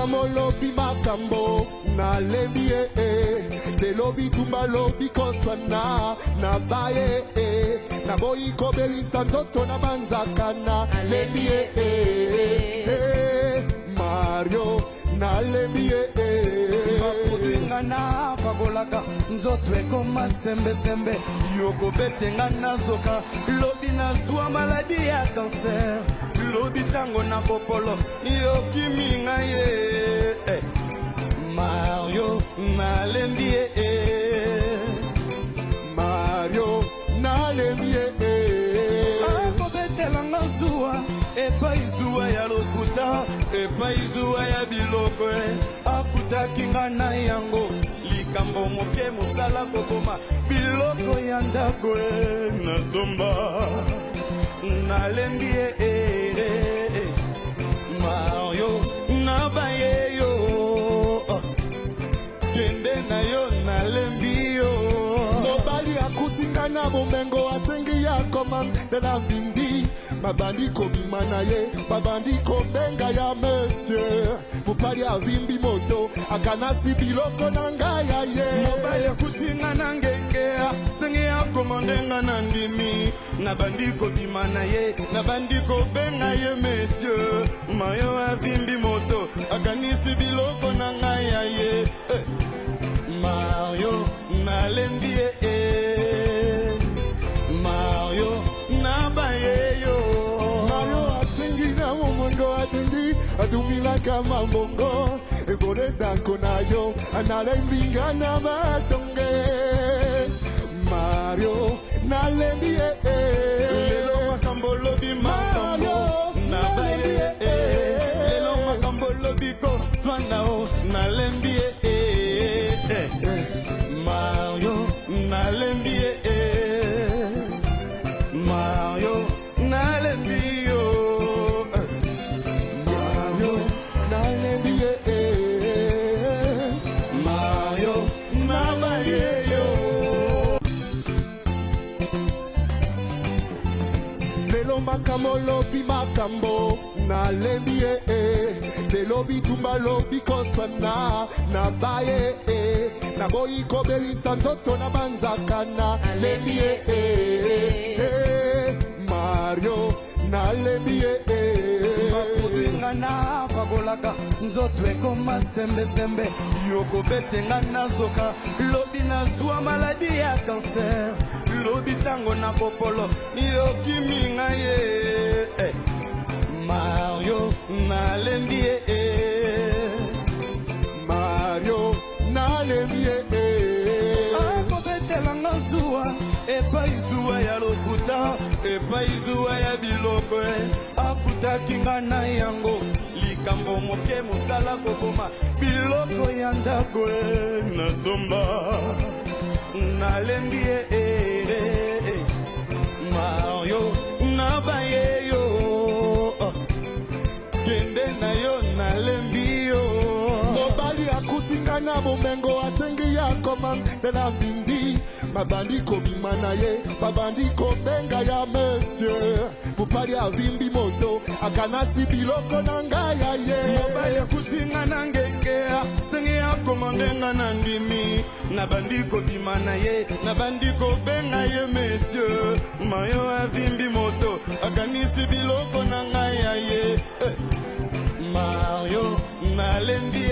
makamo lobi makambo na lembie lelo bitumba lobi koswana na baye na boyi kobelisa nzoto na banzaka na lembie Mario na lembie bakudinga na fabolaka nzoto ekoma sembe sembe yoko betenga na soka lobi na zwa maladi ya cancer lobi tango na popolo yokiminga ye Mario na lembie Mario na lembie akobetelanga zuwa epai zuwa ya lokuta epai zuwa ya biloko akutaki nga na yango likambo moke mosala kokoma biloko ya ndako na somba nalembi Mario na baye yo kende na yo nalembi yo mobali akutinga na momengo asengi ya komande na mbindi mabandi kobima na ye babandi kobenga ya monsieur mopali avimbi moto akanasi biloko na ngai ya ye mobali akutinga na ngengea sengi ya komandenga na ndimi nabandi kobima na ye nabandi kobenga ye monsieur mayo avimbi moto akanisi biloko na ngai ya ye Mario nalembi Mario nabaye yo Mario asengi na momongo atendi adumila kama mbongo ebore danko na yo analembinga na matonge Mario nalembi lelo makambo lobi makambo nabaye lelo makambo lobi ko swana o nalembi Mario nalembi Mario nalembi yo Mario nalembi Mario nabaye yo lelo makamo lobi makambo nalembi lelo bitumba lobi koswana na baye na boyi kobelisa nzoto na banzaka na lembi Mario na lembi bakudinga na fabolaka nzoto ekoma sembe sembe yoko betenga na soka lobi na zwa maladi ya cancer lobi tango na popolo yokiminga ye Mario na lembi Mario na lembi akobetelanga zuwa epai zuwa ya lokuta epai zuwa ya biloko akutaki nga na yango likambo moke mosala kokoma biloko ya ndako na somba nalembi Mario nabaye yo kende na yo nalembi yo mobali akutinga na momengo asengi ya komande na mbindi mabandi kobima na ye babandi kobenga ya monsieur mopali avimbi moto akanasi biloko na ngai ya ye mobali akutinga na ngengea sengi ya komandenga na ndimi nabandi kobima na ye nabandi kobenga ye monsieur mayo avimbi moto akanisi biloko na ngai ya ye Mario nalembi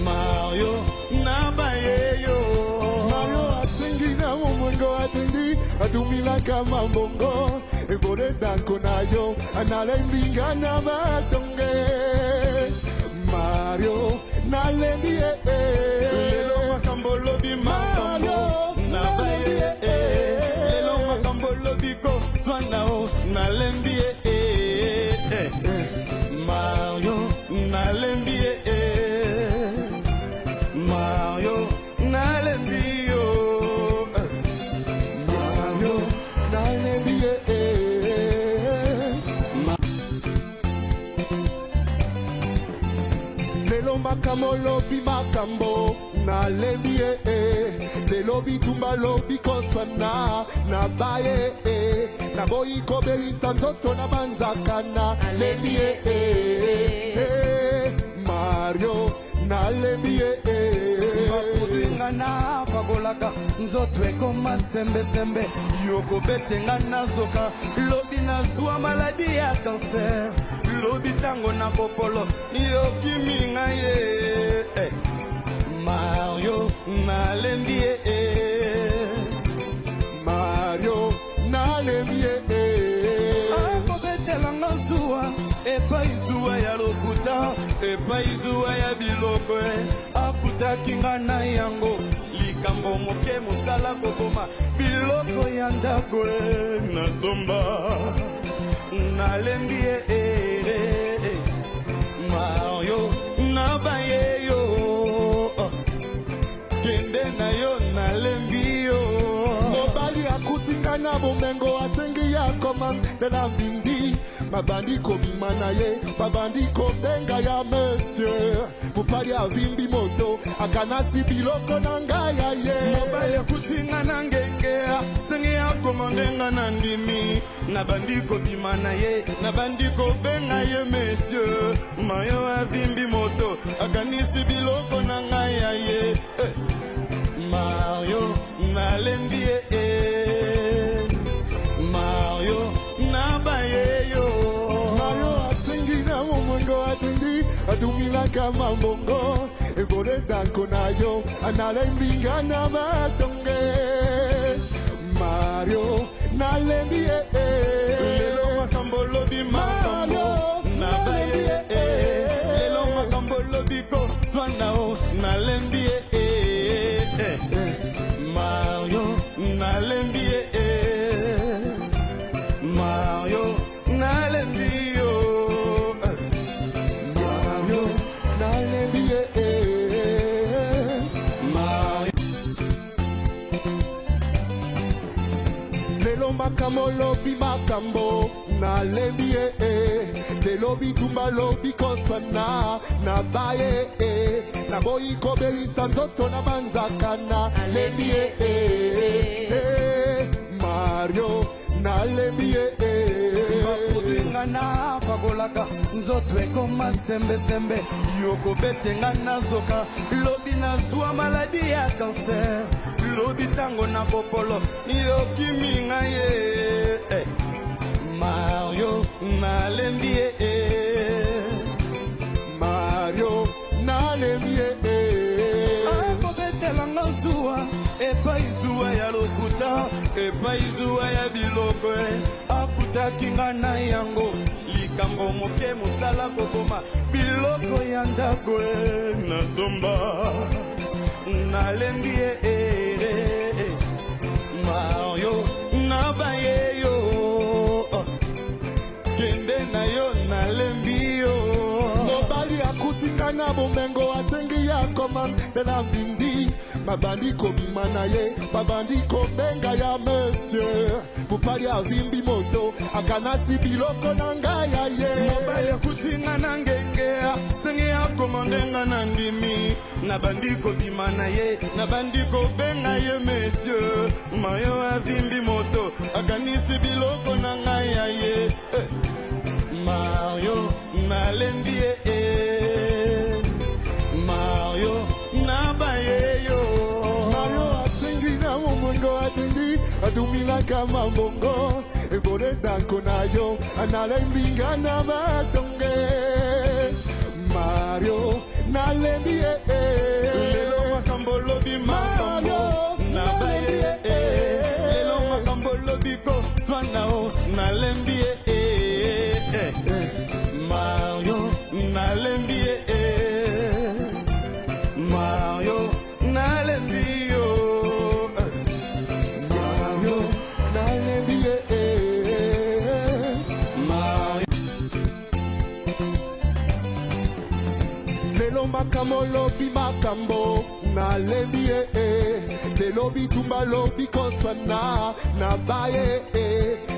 Mario nabaye yo Mario asengi na momongo atendi adumila kama mbongo ebore danko na yo analembinga na matonge Mario nalembi lelo makambo lobi makambo nabaye lelo makambo lobi ko swana o nalembi Mario nalembi Mario nalembi yo Mario nalembi lelo makambo lobi makambo nalembi lelo bitumba lobi kosana na baye naboyi kobelisa nzoto na banzaka nalembi Mario nalembi bakulinga na babolaka nzoto ekoma sembe sembe yoko betenga na zoka lobi na zwa maladi ya cancer lobi tango na popolo yokiminga ye Mario nalembi Mario nalembi akobetelanga zuwa epai zuwa ya lokuta epai zuwa ya biloko akutaki nga na yango likambo moke mosala kokoma biloko ya ndako nasomba nalembi Mario nabaye yo kende na yo nalembi yo mobali akutinga na bomengo asengi ya komandela mbindi mabandi kobima na ye babandi kobenga ya monsieur mopali avimbi moto akanasi biloko na ngai ya ye mobali akutinga na ngenge asengi ya komandenga na ndimi nabandi kobima na ye nabandi kobenga ye monsieur mayo avimbi moto akanisi biloko na ngai ya ye Mario nalembi Mario nabaye yo Mario asengi na momengo atendi adumilaka mambongo ebole danko na yo analembinga na matonge Mario nalembi lelo makambo lobi makambo nabaye lelo makambo lobi ko swana o nalembi Mario nalembi Mario nalembi yo Mario nalembi Mario lelo makambo lobi makambo nalembi lelo bitumba lobi kosana na baye naboyi kobelisa nzoto na banzaka nalembi Mario nalembi bakulinga na babolaka nzoto ekoma sembe sembe yoko betenga na zoka lobi na zwa maladi ya cancer lobi tango na popolo yokiminga ye Mario nalembi Mario nalembi akobetelanga zuwa epai zuwa ya lokuta epai zuwa ya biloko akutaki nga na yango likambo moke mosala kokoma biloko ya ndako nasomba nalembi Mario nabaye yo kende na yo nalembi yo mobali akutinga na bomengo asengi ya komandela mbindi mabandi kobima na ye babandi kobenga ya monsieur mopali avimbi moto akanasi biloko na ngai ya ye mobali akutinga na ngenge asengi akomandenga na ndimi nabandi kobima na ye nabandi kobenga ye monsieur mayo avimbi moto akanisi biloko na ngai ya ye Mario nalembi Mario nabaye yo Mario asengi na momengo atendi adumilaka mambongo ebole danko na yo analembinga na matonge Mario nalembi lelo makambo lobi makambo nabaye lelo makambo lobi ko swana o nalembi Mario nalembi Mario nalembi yo Mario nalembi Mario lelo makambo lobi makambo nalembi lelo bitumba lobi kosana na baye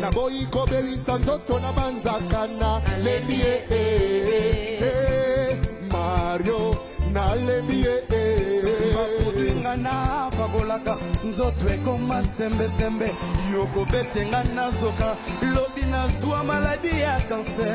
naboyi kobelisa nzoto na banzaka nalembi Mario nalembi ye bakutinga na pakolaka nzoto ekoma sembe sembe yoko betenga na zoka lobi na zwa maladi ya cancer